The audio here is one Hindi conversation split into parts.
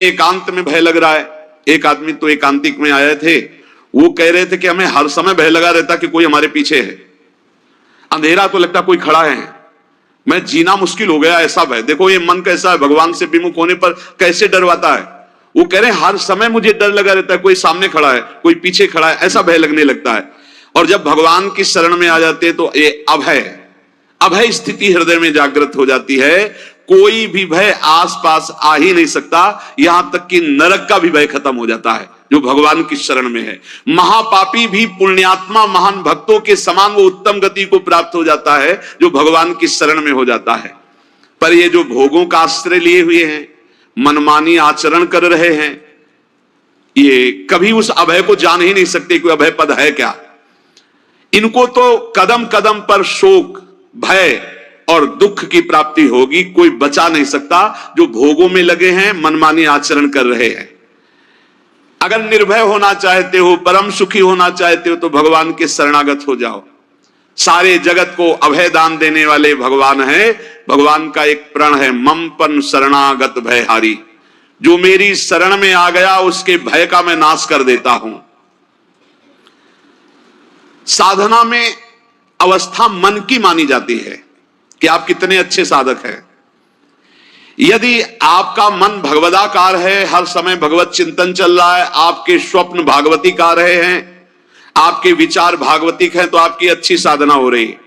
एकांत में भय लग रहा है। एक आदमी तो एकांतिक में आए थे, वो कह रहे थे कि हमें हर समय भय लगा रहता कि कोई हमारे पीछे है, अंधेरा तो लगता कोई खड़ा है, मैं जीना मुश्किल हो गया, ऐसा भय। देखो ये मन कैसा है, भगवान से विमुख होने पर कैसे डरवाता है। वो कह रहे हैं हर समय मुझे डर लगा रहता है, कोई सामने खड़ा है, कोई पीछे खड़ा है, ऐसा भय लगने लगता है। और जब भगवान की शरण में आ जाते हैं तो ये अभय स्थिति हृदय में जागृत हो जाती है। कोई भी भय आसपास आ ही नहीं सकता, यहां तक कि नरक का भी भय खत्म हो जाता है जो भगवान की शरण में है। महापापी भी पुण्यात्मा महान भक्तों के समान वो उत्तम गति को प्राप्त हो जाता है जो भगवान की शरण में हो जाता है। पर ये जो भोगों का आश्रय लिए हुए हैं, मनमानी आचरण कर रहे हैं, ये कभी उस अभय को जान ही नहीं सकते कि अभय पद है क्या। इनको तो कदम कदम पर शोक, भय और दुख की प्राप्ति होगी, कोई बचा नहीं सकता। जो भोगों में लगे हैं, मनमानी आचरण कर रहे हैं। अगर निर्भय होना चाहते हो, परम सुखी होना चाहते हो, तो भगवान के शरणागत हो जाओ। सारे जगत को अभय दान देने वाले भगवान है। भगवान का एक प्रण है, ममपन शरणागत भयहारी। जो मेरी शरण में आ गया उसके भय का मैं नाश कर देता हूं। साधना में अवस्था मन की मानी जाती है कि आप कितने अच्छे साधक हैं। यदि आपका मन भगवदाकार है, हर समय भगवत चिंतन चल रहा है, आपके स्वप्न भागवती का रहे हैं, आपके विचार भागवतिक हैं, तो आपकी अच्छी साधना हो रही है।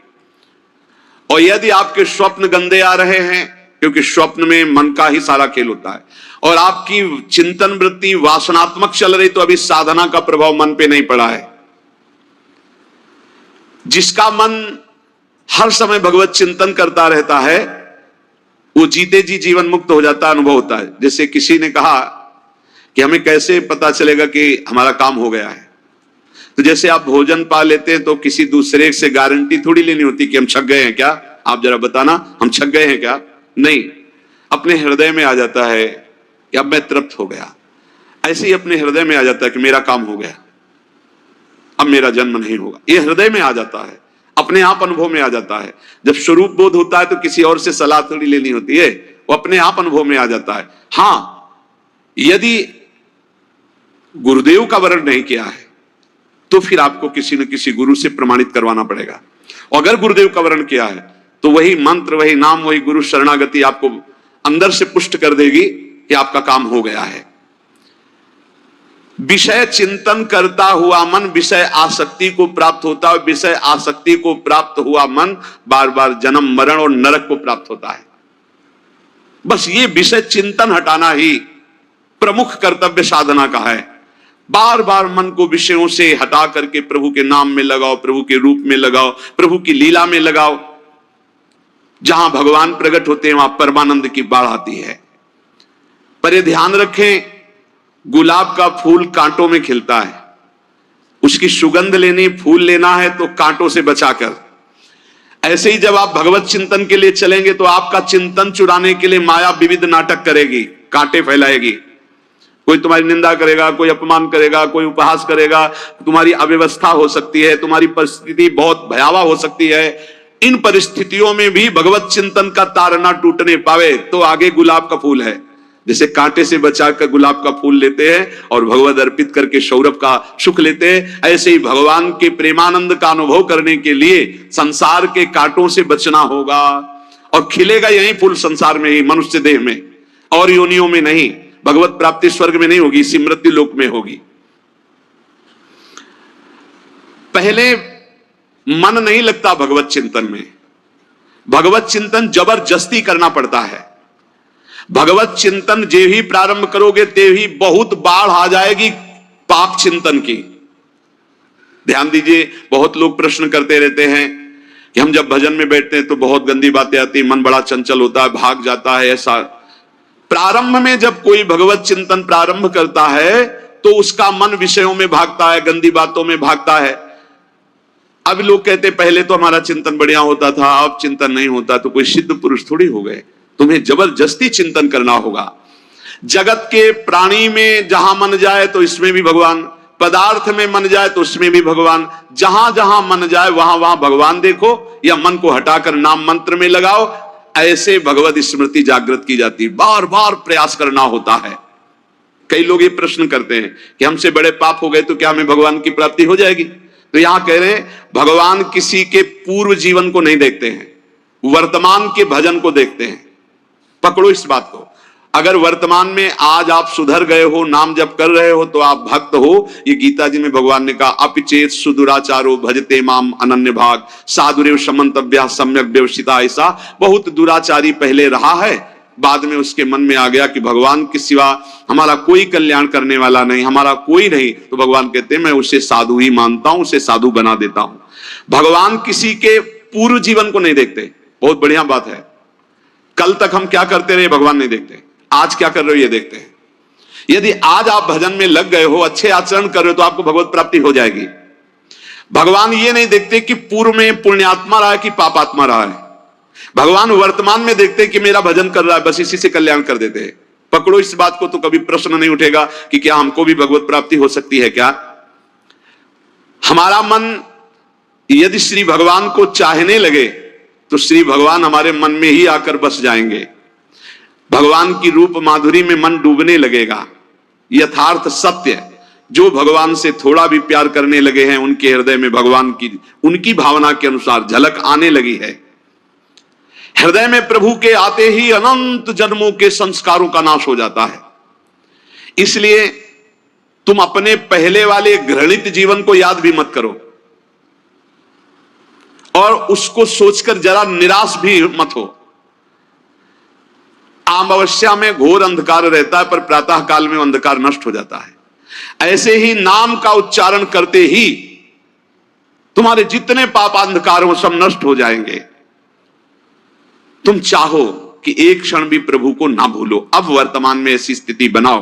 और यदि आपके स्वप्न गंदे आ रहे हैं, क्योंकि स्वप्न में मन का ही सारा खेल होता है, और आपकी चिंतन वृत्ति वासनात्मक चल रही, तो अभी साधना का प्रभाव मन पे नहीं पड़ा है। जिसका मन हर समय भगवत चिंतन करता रहता है, वो जीते जी जीवन मुक्त हो जाता, अनुभव होता है। जैसे किसी ने कहा कि हमें कैसे पता चलेगा कि हमारा काम हो गया है, तो जैसे आप भोजन पा लेते हैं तो किसी दूसरे से गारंटी थोड़ी लेनी होती कि हम छक गए हैं क्या, आप जरा बताना हम छक गए हैं क्या। नहीं, अपने हृदय में आ जाता है कि अब मैं तृप्त हो गया। ऐसे ही अपने हृदय में आ जाता है कि मेरा काम हो गया, अब मेरा जन्म नहीं होगा। ये हृदय में आ जाता है, अपने आप अनुभव में आ जाता है। जब स्वरूप बोध होता है तो किसी और से सलाह थोड़ी लेनी होती है, वो अपने आप अनुभव में आ जाता है। हां, यदि गुरुदेव का वर्ण नहीं किया है तो फिर आपको किसी न किसी गुरु से प्रमाणित करवाना पड़ेगा। और अगर गुरुदेव का वर्ण किया है तो वही मंत्र, वही नाम, वही गुरु शरणागति आपको अंदर से पुष्ट कर देगी कि आपका काम हो गया है। विषय चिंतन करता हुआ मन विषय आसक्ति को प्राप्त होता है। विषय आसक्ति को प्राप्त हुआ मन बार बार जन्म मरण और नरक को प्राप्त होता है। बस ये विषय चिंतन हटाना ही प्रमुख कर्तव्य साधना का है। बार बार मन को विषयों से हटा करके प्रभु के नाम में लगाओ, प्रभु के रूप में लगाओ, प्रभु की लीला में लगाओ। जहां भगवान प्रकट होते हैं वहां परमानंद की बाढ़ आती है। पर ये ध्यान रखें, गुलाब का फूल कांटों में खिलता है, उसकी सुगंध लेनी, फूल लेना है तो कांटों से बचाकर। ऐसे ही जब आप भगवत चिंतन के लिए चलेंगे तो आपका चिंतन चुराने के लिए माया विविध नाटक करेगी, कांटे फैलाएगी। कोई तुम्हारी निंदा करेगा, कोई अपमान करेगा, कोई उपहास करेगा, तुम्हारी अव्यवस्था हो सकती है, तुम्हारी परिस्थिति बहुत भयावह हो सकती है। इन परिस्थितियों में भी भगवत चिंतन का तार ना टूटने पावे तो आगे गुलाब का फूल है। जैसे कांटे से बचाकर गुलाब का फूल लेते हैं और भगवत अर्पित करके सौरभ का सुख लेते हैं, ऐसे ही भगवान के प्रेमानंद का अनुभव करने के लिए संसार के कांटों से बचना होगा। और खिलेगा यही फूल संसार में ही, मनुष्य देह में, और योनियों में नहीं। भगवत प्राप्ति स्वर्ग में नहीं होगी, इसी मृत्यु लोक में होगी। पहले मन नहीं लगता भगवत चिंतन में, भगवत चिंतन जबरदस्ती करना पड़ता है। भगवत चिंतन जे ही प्रारंभ करोगे ते ही बहुत बाढ़ आ जाएगी पाप चिंतन की। ध्यान दीजिए, बहुत लोग प्रश्न करते रहते हैं कि हम जब भजन में बैठते हैं तो बहुत गंदी बातें आती है, मन बड़ा चंचल होता है, भाग जाता है। ऐसा प्रारंभ में जब कोई भगवत चिंतन प्रारंभ करता है तो उसका मन विषयों में भागता है, गंदी बातों में भागता है। अब लोग कहते पहले तो हमारा चिंतन बढ़िया होता था, अब चिंतन नहीं होता। तो कोई सिद्ध पुरुष थोड़ी हो गए, तुम्हें जबरदस्ती चिंतन करना होगा। जगत के प्राणी में जहां मन जाए तो इसमें भी भगवान, पदार्थ में मन जाए तो उसमें भी भगवान। जहां जहां मन जाए वहां वहां भगवान देखो, या मन को हटाकर नाम मंत्र में लगाओ। ऐसे भगवत स्मृति जागृत की जाती, बार बार प्रयास करना होता है। कई लोग ये प्रश्न करते हैं कि हमसे बड़े पाप हो गए तो क्या हमें भगवान की प्राप्ति हो जाएगी? तो यहां कह रहे हैं भगवान किसी के पूर्व जीवन को नहीं देखते हैं, वर्तमान के भजन को देखते हैं। पकड़ो इस बात को। अगर वर्तमान में आज आप सुधर गए हो, नाम जप कर रहे हो, तो आप भक्त हो। ये गीता जी में भगवान ने कहा, अपिचेत सुदुराचारो भजते माम अनन्य भाग साधुरेव समन्तव्या सम्यक व्यवसिता। ऐसा बहुत दुराचारी पहले रहा है, बाद में उसके मन में आ गया कि भगवान के सिवा हमारा कोई कल्याण करने वाला नहीं, हमारा कोई नहीं, तो भगवान कहते हैं मैं उसे साधु ही मानता हूं, उसे साधु बना देता हूं। भगवान किसी के पूर्व जीवन को नहीं देखते। बहुत बढ़िया बात है। कल तक हम क्या करते रहे भगवान नहीं देखते, आज क्या कर रहे हो ये देखते हैं। यदि आज आप भजन में लग गए हो, अच्छे आचरण कर रहे हो, तो आपको भगवत प्राप्ति हो जाएगी। भगवान ये नहीं देखते कि पूर्व में पुण्यात्मा रहा है कि पापात्मा रहा है। भगवान वर्तमान में देखते कि मेरा भजन कर रहा है, बस इसी से कल्याण कर देते हैं। पकड़ो इस बात को, तो कभी प्रश्न नहीं उठेगा कि क्या हमको भी भगवत प्राप्ति हो सकती है क्या। हमारा मन यदि श्री भगवान को चाहने लगे तो श्री भगवान हमारे मन में ही आकर बस जाएंगे। भगवान की रूप माधुरी में मन डूबने लगेगा। यथार्थ सत्य, जो भगवान से थोड़ा भी प्यार करने लगे हैं, उनके हृदय में भगवान की उनकी भावना के अनुसार झलक आने लगी है। हृदय में प्रभु के आते ही अनंत जन्मों के संस्कारों का नाश हो जाता है। इसलिए तुम अपने पहले वाले घृणित जीवन को याद भी मत करो और उसको सोचकर जरा निराश भी मत हो। अमावस्या में घोर अंधकार रहता है, पर प्रातः काल में अंधकार नष्ट हो जाता है। ऐसे ही नाम का उच्चारण करते ही तुम्हारे जितने पाप अंधकार हो सब नष्ट हो जाएंगे। तुम चाहो कि एक क्षण भी प्रभु को ना भूलो। अब वर्तमान में ऐसी स्थिति बनाओ।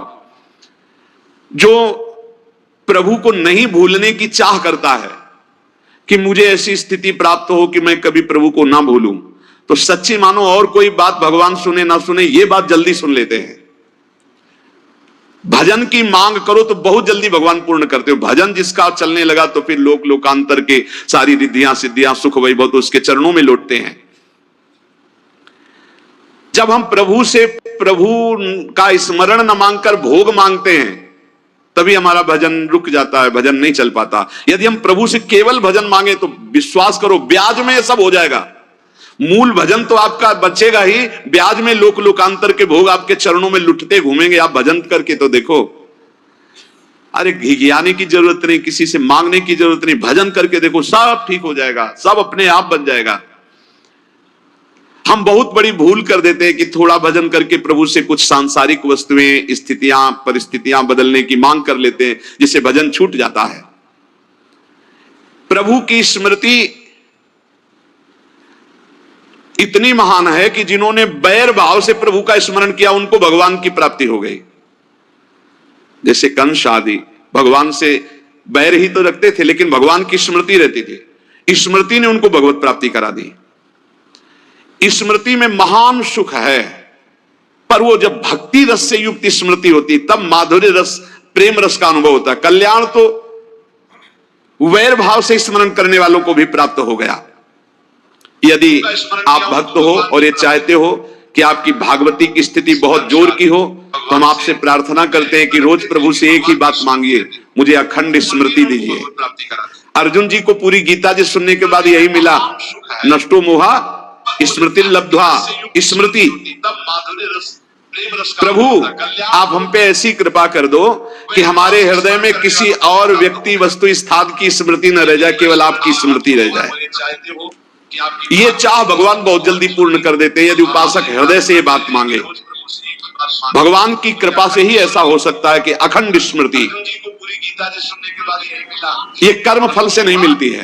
जो प्रभु को नहीं भूलने की चाह करता है कि मुझे ऐसी स्थिति प्राप्त हो कि मैं कभी प्रभु को ना भूलूं, तो सच्ची मानो और कोई बात भगवान सुने ना सुने, ये बात जल्दी सुन लेते हैं। भजन की मांग करो तो बहुत जल्दी भगवान पूर्ण करते हो। भजन जिसका चलने लगा तो फिर लोक लोकांतर के सारी रिद्धियां सिद्धियां सुख वैभव तो उसके चरणों में लौटते हैं। जब हम प्रभु से प्रभु का स्मरण न मांगकर भोग मांगते हैं, तभी हमारा भजन रुक जाता है, भजन नहीं चल पाता। यदि हम प्रभु से केवल भजन मांगे तो विश्वास करो ब्याज में ये सब हो जाएगा। मूल भजन तो आपका बचेगा ही, ब्याज में लोक लोकांतर के भोग आपके चरणों में लुटते घूमेंगे। आप भजन करके तो देखो। अरे घिघियाने की जरूरत नहीं, किसी से मांगने की जरूरत नहीं, भजन करके देखो, सब ठीक हो जाएगा, सब अपने आप बन जाएगा। हम बहुत बड़ी भूल कर देते हैं कि थोड़ा भजन करके प्रभु से कुछ सांसारिक वस्तुएं, स्थितियां, परिस्थितियां बदलने की मांग कर लेते हैं, जिससे भजन छूट जाता है। प्रभु की स्मृति इतनी महान है कि जिन्होंने बैर भाव से प्रभु का स्मरण किया उनको भगवान की प्राप्ति हो गई। जैसे कंस आदि भगवान से बैर ही तो रखते थे, लेकिन भगवान की स्मृति रहती थी। स्मृति ने उनको भगवत प्राप्ति करा दी। स्मृति में महान सुख है, पर वो जब भक्ति रस से युक्त स्मृति होती तब माधुर्य रस, प्रेम रस का अनुभव होता है। कल्याण तो वैर भाव से स्मरण करने वालों को भी प्राप्त हो गया। यदि आप भक्त हो और ये चाहते हो कि आपकी भागवती की स्थिति बहुत जोर की हो, तो हम आपसे प्रार्थना करते हैं कि रोज प्रभु से एक ही बात मांगिए, मुझे अखंड स्मृति दीजिए। अर्जुन जी को पूरी गीता जी सुनने के बाद यही मिला, नष्टो मोहा स्मृति लब्ध्वा। स्मृति प्रभु आप हम पे ऐसी कृपा कर दो कि हमारे हृदय में किसी और व्यक्ति वस्तु स्थान की स्मृति न रह जाए, केवल आपकी स्मृति रह जाए। ये चाह भगवान बहुत जल्दी पूर्ण कर देते हैं यदि उपासक हृदय से ये बात मांगे। भगवान की कृपा से ही ऐसा हो सकता है कि अखंड स्मृति ये कर्म फल से नहीं मिलती है।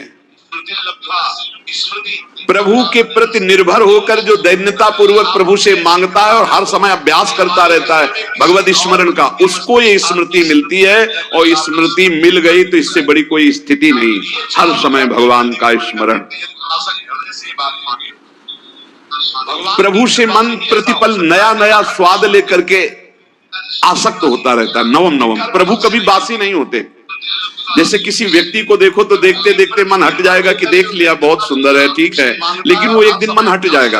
प्रभु के प्रति निर्भर होकर जो दैन्यता पूर्वक प्रभु से मांगता है और हर समय अभ्यास करता रहता है भगवत स्मरण का, उसको ये स्मृति मिलती है। और स्मृति मिल गई तो इससे बड़ी कोई स्थिति नहीं, हर समय भगवान का स्मरण। प्रभु से मन प्रतिपल नया नया स्वाद लेकर के आसक्त होता रहता है, नवम नवम। प्रभु कभी बासी नहीं होते। जैसे किसी व्यक्ति को देखो तो देखते देखते मन हट जाएगा कि देख लिया, बहुत सुंदर है, ठीक है, लेकिन वो एक दिन मन हट जाएगा।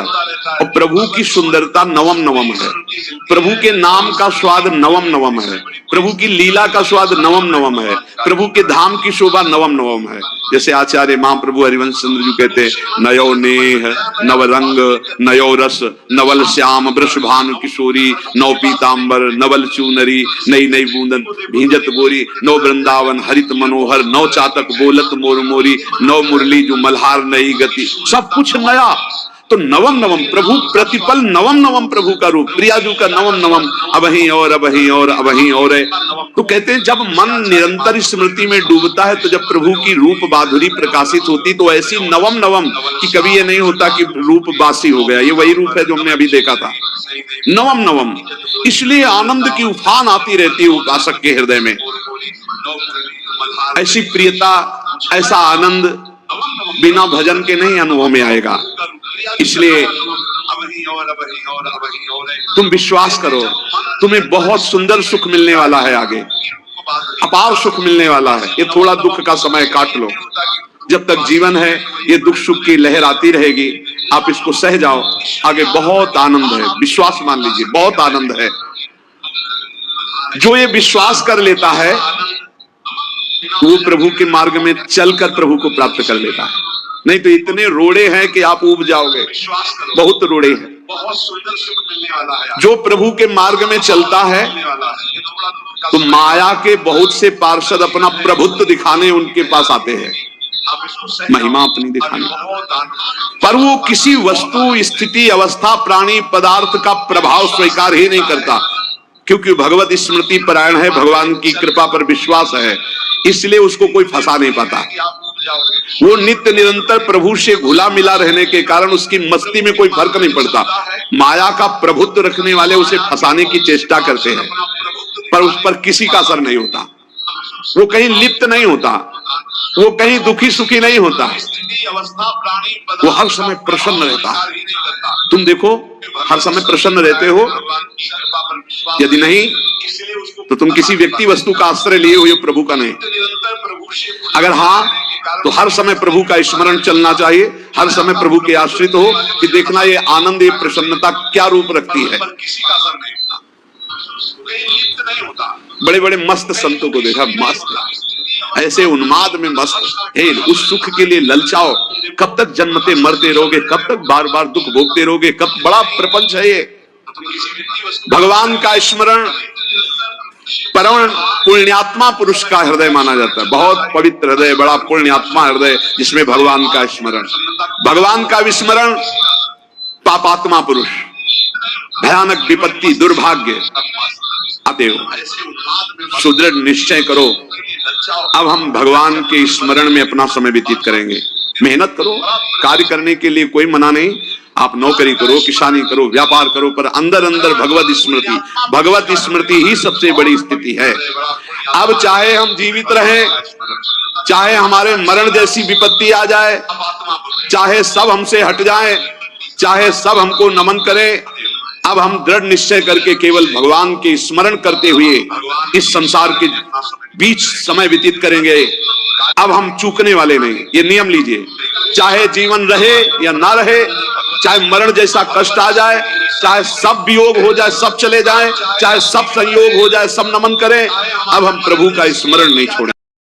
और प्रभु की सुंदरता नवम नवम है, प्रभु के नाम का स्वाद नवम नवम है, प्रभु की लीला का स्वाद नवम नवम है, प्रभु के धाम की शोभा नवम नवम है। जैसे आचार्य महाप्रभु हरिवंश चंद्र जी कहते, नयो नेह नव रंग नयो रस नवल श्याम वृषभानु किशोरी, नव पीतांबर नवल चूनरी, नई नई बूंदन भींजत गोरी, नव वृंदावन हरित मनोहर, नव चातक बोलत मोर मोरी, नव मुरली जो मल्हार नई गति, सब कुछ नया। तो नवम नवम प्रभु प्रतिपल नवम नवम प्रभु का रूप, प्रियाजू का नवम नवम, अबहीं और अबहीं और अबहीं और है। तो कहते हैं जब मन निरंतर स्मृति में डूबता है तो जब प्रभु की रूप माधुरी प्रकाशित होती तो ऐसी नवम नवम कि कभी ये नहीं होता कि रूप बासी हो गया, ये वही रूप है जो हमने अभी देखा था, नवम नवम। इसलिए आनंद की उफान आती रहती है उपासक के हृदय में। ऐसी प्रियता, ऐसा आनंद बिना भजन के नहीं अनुभव में आएगा। इसलिए तुम विश्वास करो, तुम्हें बहुत सुंदर सुख मिलने वाला है, आगे अपार सुख मिलने वाला है। ये थोड़ा दुख का समय काट लो, जब तक जीवन है ये दुख सुख की लहर आती रहेगी, आप इसको सह जाओ, आगे बहुत आनंद है, विश्वास मान लीजिए, बहुत आनंद है। जो ये विश्वास कर लेता है वो प्रभु के मार्ग में चलकर प्रभु को प्राप्त कर लेता है। नहीं तो इतने रोड़े हैं कि आप उब जाओगे, बहुत रोड़े हैं। बहुत सुंदर सुख मिलने वाला है। जो प्रभु के मार्ग में चलता है तो माया के बहुत से पार्षद अपना प्रभुत्व दिखाने उनके पास आते हैं, महिमा अपनी दिखाने, पर वो किसी वस्तु स्थिति अवस्था प्राणी पदार्थ का प्रभाव स्वीकार ही नहीं करता, क्योंकि भगवत स्मृति परायण है, भगवान की कृपा पर विश्वास है, इसलिए उसको कोई फंसा नहीं पाता। वो नित्य निरंतर प्रभु से घुला मिला रहने के कारण उसकी मस्ती में कोई फर्क नहीं पड़ता। माया का प्रभुत्व रखने वाले उसे फंसाने की चेष्टा करते हैं, पर उस पर किसी का असर नहीं होता, वो कहीं लिप्त नहीं होता, वो कहीं दुखी सुखी नहीं होता, वो हर समय प्रसन्न रहता है। तुम देखो हर समय प्रसन्न रहते हो, यदि नहीं तो तुम किसी व्यक्ति वस्तु का आश्रय लिए हुए प्रभु का नहीं। अगर हाँ तो हर समय प्रभु का स्मरण चलना चाहिए, हर समय प्रभु के आश्रित हो कि देखना ये आनंद, ये प्रसन्नता क्या रूप रखती है। बड़े बड़े मस्त संतों को देखा, मस्त ऐसे उन्माद में मस्त है, उस सुख के लिए ललचाओ, कब तक जन्मते मरते रहोगे, कब तक बार बार दुख भोगते रहोगे, कब, बड़ा प्रपंच है ये। भगवान का स्मरण परम पुण्यात्मा पुरुष का हृदय माना जाता है, बहुत पवित्र हृदय, बड़ा पुण्यात्मा हृदय जिसमें भगवान का स्मरण, भगवान का विस्मरण पापात्मा पुरुष, भयानक विपत्ति दुर्भाग्य। अतएव सुदृढ़ निश्चय करो, अब हम भगवान के स्मरण में अपना समय व्यतीत करेंगे। मेहनत करो, कार्य करने के लिए कोई मना नहीं, आप नौकरी करो, किसानी करो, व्यापार करो, पर अंदर अंदर भगवत स्मृति ही सबसे बड़ी स्थिति है। अब चाहे हम जीवित रहें, चाहे हमारे मरण जैसी विपत्ति आ जाए, चाहे सब हमसे हट जाए, चाहे सब हमको नमन करें, अब हम दृढ़ निश्चय करके केवल भगवान के स्मरण करते हुए इस संसार के बीच समय व्यतीत करेंगे। अब हम चूकने वाले नहीं, ये नियम लीजिए, चाहे जीवन रहे या ना रहे, चाहे मरण जैसा कष्ट आ जाए, चाहे सब वियोग हो जाए, सब चले जाए, चाहे सब संयोग हो जाए, सब नमन करें, अब हम प्रभु का स्मरण नहीं छोड़ें।